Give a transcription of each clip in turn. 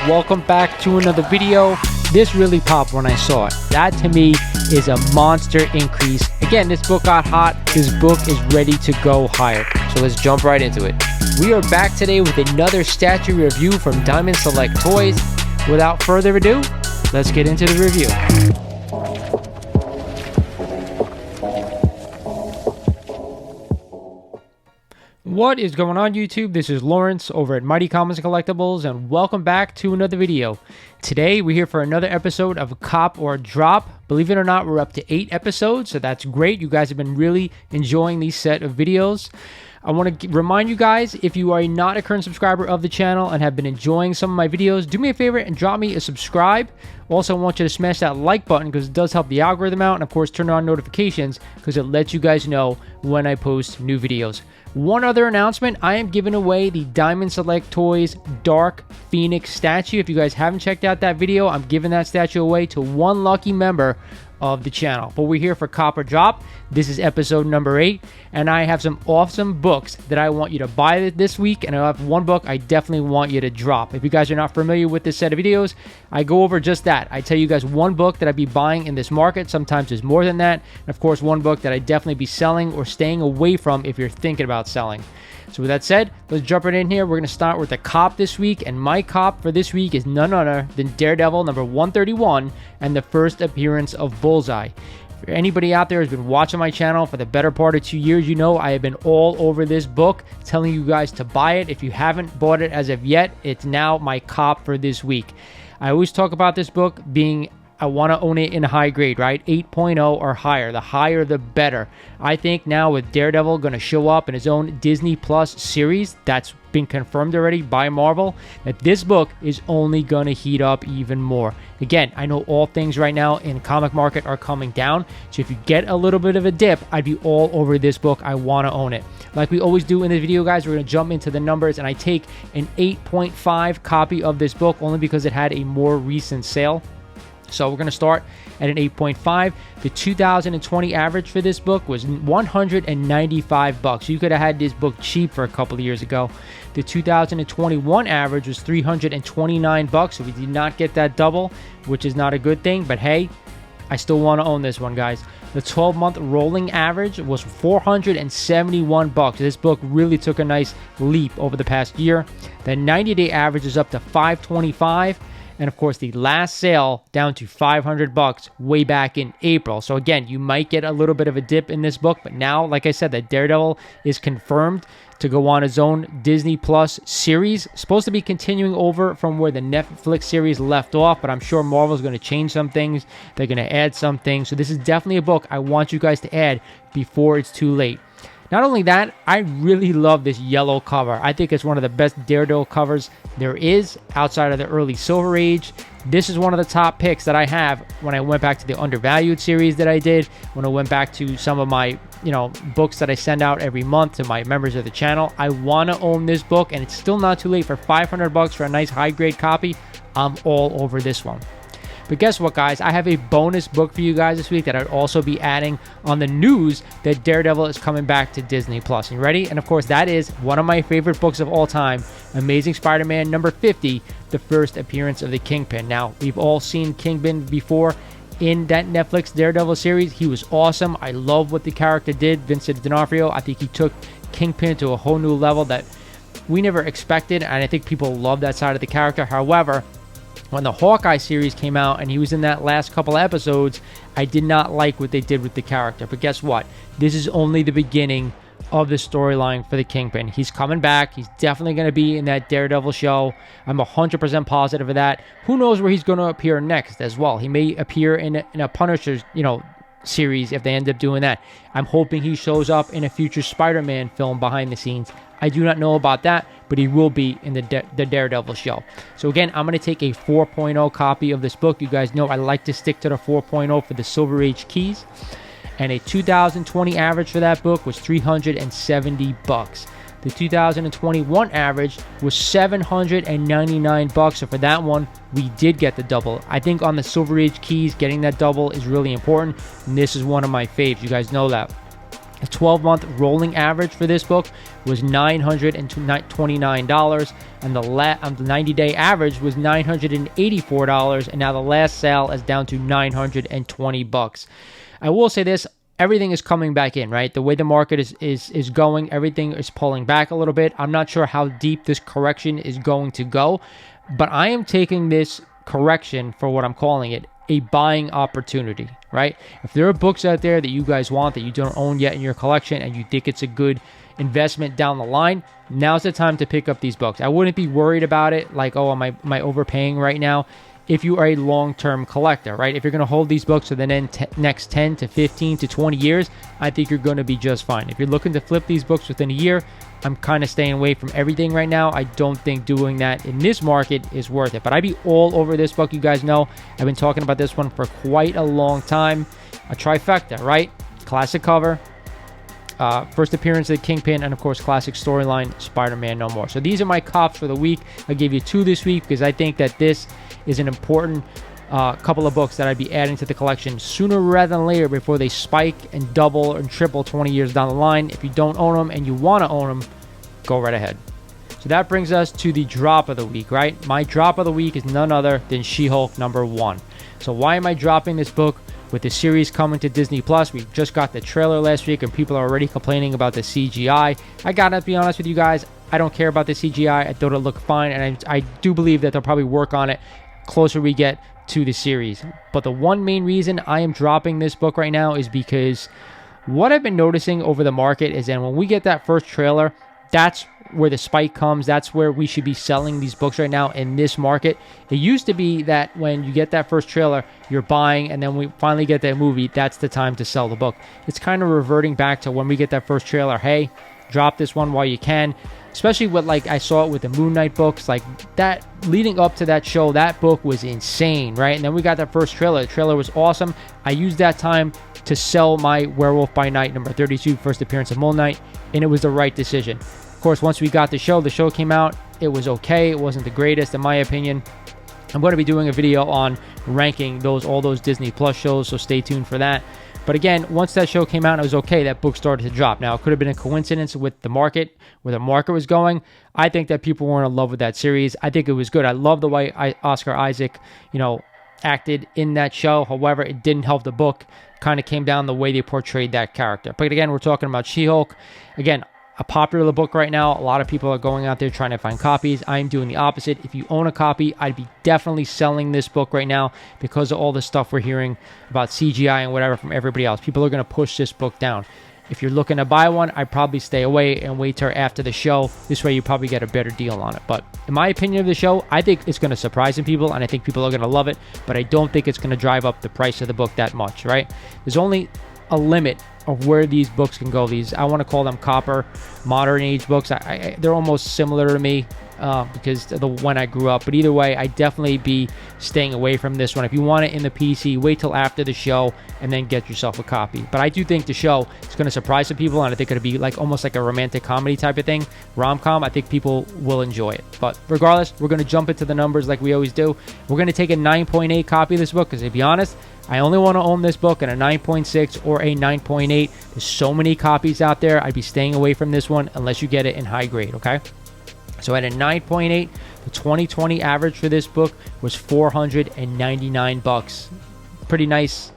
welcome back to another video. This really popped when I saw it. That to me is a monster increase. Again, this book got hot. This book is ready to go higher. So let's jump right into it. We are back today with another statue review from Diamond Select Toys. Without further ado, let's get into the review. What is going on, YouTube? This is Lawrence over at Mighty Comics and Collectibles, and welcome back to another video. Today, we're here for another episode of Cop or Drop. Believe it or not, we're up to 8 episodes, so that's great. You guys have been really enjoying these set of videos. I want to remind you guys, if you are not a current subscriber of the channel and have been enjoying some of my videos, do me a favor and drop me a subscribe. Also, I want you to smash that like button because it does help the algorithm out, and of course, turn on notifications because it lets you guys know when I post new videos. One other announcement, I am giving away the Diamond Select Toys Dark Phoenix statue. If you guys haven't checked out that video, I'm giving that statue away to one lucky member of the channel. But we're here for Cop or Drop. This is episode number 8, and I have some awesome books that I want you to buy this week, and I have one book I definitely want you to drop. If you guys are not familiar with this set of videos, I go over just that. I tell you guys one book that I'd be buying in this market. Sometimes there's more than that. And of course, one book that I'd definitely be selling or staying away from if you're thinking about selling. So with that said, let's jump right in here. We're going to start with the cop this week, and my cop for this week is none other than Daredevil number 131 and the first appearance of Bullseye. For anybody out there who's been watching my channel for the better part of 2 years, you know I have been all over this book, telling you guys to buy it. If you haven't bought it as of yet, it's now my cop for this week. I always talk about this book being, I want to own it in high grade, right? 8.0 or higher. The higher, the better. I think now with Daredevil going to show up in his own Disney Plus series, that's been confirmed already by Marvel, that this book is only going to heat up even more. Again, I know all things right now in the comic market are coming down, so if you get a little bit of a dip, I'd be all over this book. I want to own it. Like we always do in this video, guys, we're going to jump into the numbers, and I take an 8.5 copy of this book only because it had a more recent sale. So we're going to start at an 8.5. The 2020 average for this book was $195. You could have had this book cheap for a couple of years ago. The 2021 average was $329, so we did not get that double, which is not a good thing, but hey, I still want to own this one, guys. The 12-month rolling average was $471. This book really took a nice leap over the past year. The 90-day average is up to $525. And of course, the last sale down to $500 way back in April. So again, you might get a little bit of a dip in this book, but now, like I said, that Daredevil is confirmed to go on his own Disney Plus series. Supposed to be continuing over from where the Netflix series left off, but I'm sure Marvel's going to change some things. They're going to add some things. So this is definitely a book I want you guys to add before it's too late. Not only that, I really love this yellow cover. I think it's one of the best Daredevil covers there is outside of the early Silver Age. This is one of the top picks that I have when I went back to the Undervalued series that I did, when I went back to some of my, books that I send out every month to my members of the channel. I want to own this book, and it's still not too late for $500 for a nice high-grade copy. I'm all over this one. But guess what, guys? I have a bonus book for you guys this week that I'd also be adding on the news that Daredevil is coming back to Disney Plus. You ready? And of course, that is one of my favorite books of all time, Amazing Spider-Man number 50, the first appearance of the Kingpin. Now, we've all seen Kingpin before in that Netflix Daredevil series. He was awesome. I love what the character did. Vincent D'Onofrio, I think he took Kingpin to a whole new level that we never expected, and I think people love that side of the character. However, when the Hawkeye series came out and he was in that last couple of episodes, I did not like what they did with the character. But guess what? This is only the beginning of the storyline for the Kingpin. He's coming back. He's definitely going to be in that Daredevil show. I'm 100% positive of that. Who knows where he's going to appear next as well. He may appear in a Punisher's, series if they end up doing that. I'm hoping he shows up in a future Spider-Man film behind the scenes. I do not know about that, but he will be in the Daredevil show. So again, I'm going to take a 4.0 copy of this book. You guys know I like to stick to the 4.0 for the Silver Age keys. And a 2020 average for that book was $370. The 2021 average was $799. So for that one, we did get the double. I think on the Silver Age keys, getting that double is really important. And this is one of my faves. You guys know that. The 12-month rolling average for this book was $929, and the 90-day average was $984, and now the last sale is down to $920. I will say this, everything is coming back in, right? The way the market is going, everything is pulling back a little bit. I'm not sure how deep this correction is going to go, but I am taking this correction for what I'm calling it, a buying opportunity, right? If there are books out there that you guys want that you don't own yet in your collection and you think it's a good investment down the line, now's the time to pick up these books. I wouldn't be worried about it like, oh, am I overpaying right now? If you are a long-term collector, right? If you're going to hold these books for the next 10 to 15 to 20 years, I think you're going to be just fine. If you're looking to flip these books within a year, I'm kind of staying away from everything right now. I don't think doing that in this market is worth it. But I'd be all over this book. You guys know I've been talking about this one for quite a long time. A trifecta, right? Classic cover, first appearance of the Kingpin, and of course classic storyline, Spider-Man No More. So these are my cops for the week. I gave you 2 this week because I think that this is an important couple of books that I'd be adding to the collection sooner rather than later before they spike and double and triple 20 years down the line. If you don't own them and you want to own them, go right ahead. So that brings us to the drop of the week, right? My drop of the week is none other than She-Hulk #1. So why am I dropping this book? With the series coming to Disney Plus, we just got the trailer last week and people are already complaining about the CGI. I gotta be honest with you guys, I don't care about the CGI. I thought it looked fine, and I do believe that they'll probably work on it closer we get to the series. But the one main reason I am dropping this book right now is because what I've been noticing over the market is that when we get that first trailer, that's where the spike comes. That's where we should be selling these books right now in this market. It used to be that when you get that first trailer, you're buying, and then we finally get that movie, that's the time to sell the book. It's kind of reverting back to when we get that first trailer, hey, drop this one while you can. Especially with, like, I saw it with the Moon Knight books, like that leading up to that show, that book was insane, right? And then we got that first trailer. The trailer was awesome. I used that time to sell my Werewolf by Night #32, first appearance of Moon Knight, and it was the right decision. Of course, once we got the show came out. It was okay. It wasn't the greatest, in my opinion. I'm going to be doing a video on ranking all those Disney Plus shows, so stay tuned for that. But again, once that show came out, it was okay. That book started to drop. Now, it could have been a coincidence with the market, where the market was going. I think that people weren't in love with that series. I think it was good. I love the way Oscar Isaac, acted in that show. However, it didn't help the book. Kind of came down the way they portrayed that character. But again, we're talking about She-Hulk. Again, a popular book right now. A lot of people are going out there trying to find copies. I'm doing the opposite. If you own a copy, I'd be definitely selling this book right now because of all the stuff we're hearing about CGI and whatever from everybody else. People are going to push this book down. If you're looking to buy one, I'd probably stay away and wait till after the show. This way you probably get a better deal on it. But in my opinion of the show, I think it's going to surprise some people, and I think people are going to love it, but I don't think it's going to drive up the price of the book that much, right? There's only a limit of where these books can go. These, I want to call them copper modern age books. They're almost similar to me because of the when I grew up. But either way, I'd definitely be staying away from this one. If you want it in the PC, wait till after the show and then get yourself a copy. But I do think the show is going to surprise some people, and I think it'll be like almost like a romantic comedy type of thing, rom-com. I think people will enjoy it. But regardless, we're going to jump into the numbers like we always do. We're going to take a 9.8 copy of this book because, to be honest, I only want to own this book at a 9.6 or a 9.8. There's so many copies out there. I'd be staying away from this one unless you get it in high grade, okay? So at a 9.8, the 2020 average for this book was $499. Pretty nice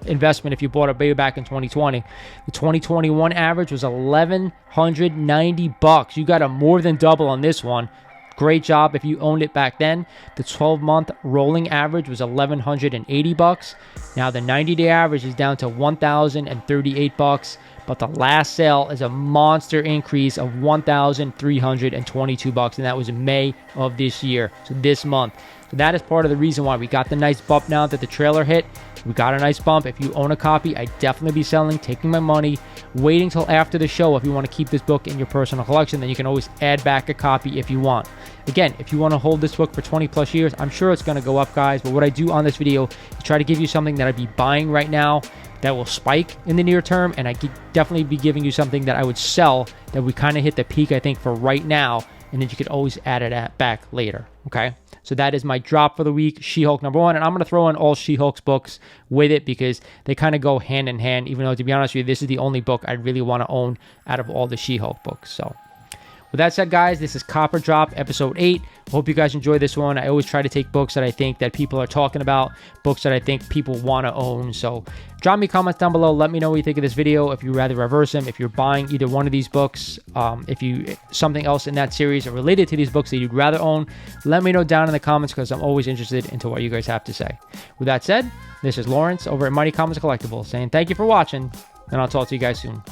investment if you bought it way back in 2020. The 2021 average was $1,190. You got a more than double on this one. Great job if you owned it back then. The 12-month rolling average was $1,180. Now the 90-day average is down to $1,038, but the last sale is a monster increase of $1,322, and that was in May of this year, so this month. So that is part of the reason why we got the nice bump now that the trailer hit. We got a nice bump. If you own a copy, I'd definitely be selling, taking my money, waiting till after the show. If you want to keep this book in your personal collection, then you can always add back a copy if you want. Again, if you want to hold this book for 20 plus years, I'm sure it's going to go up, guys. But what I do on this video is try to give you something that I'd be buying right now that will spike in the near term, and I could definitely be giving you something that I would sell that we kind of hit the peak, I think, for right now, and then you could always add it back later. Okay, so that is my drop for the week, She-Hulk #1, and I'm going to throw in all She-Hulk's books with it because they kind of go hand in hand, even though, to be honest with you, this is the only book I really want to own out of all the She-Hulk books. So with that said, guys, this is Copper Drop episode 8. Hope you guys enjoy this one. I always try to take books that I think that people are talking about, books that I think people want to own. So drop me comments down below. Let me know what you think of this video. If you rather reverse them, if you're buying either one of these books, if you something else in that series or related to these books that you'd rather own, let me know down in the comments because I'm always interested into what you guys have to say. With that said, this is Lawrence over at Mighty Comics Collectibles saying thank you for watching, and I'll talk to you guys soon.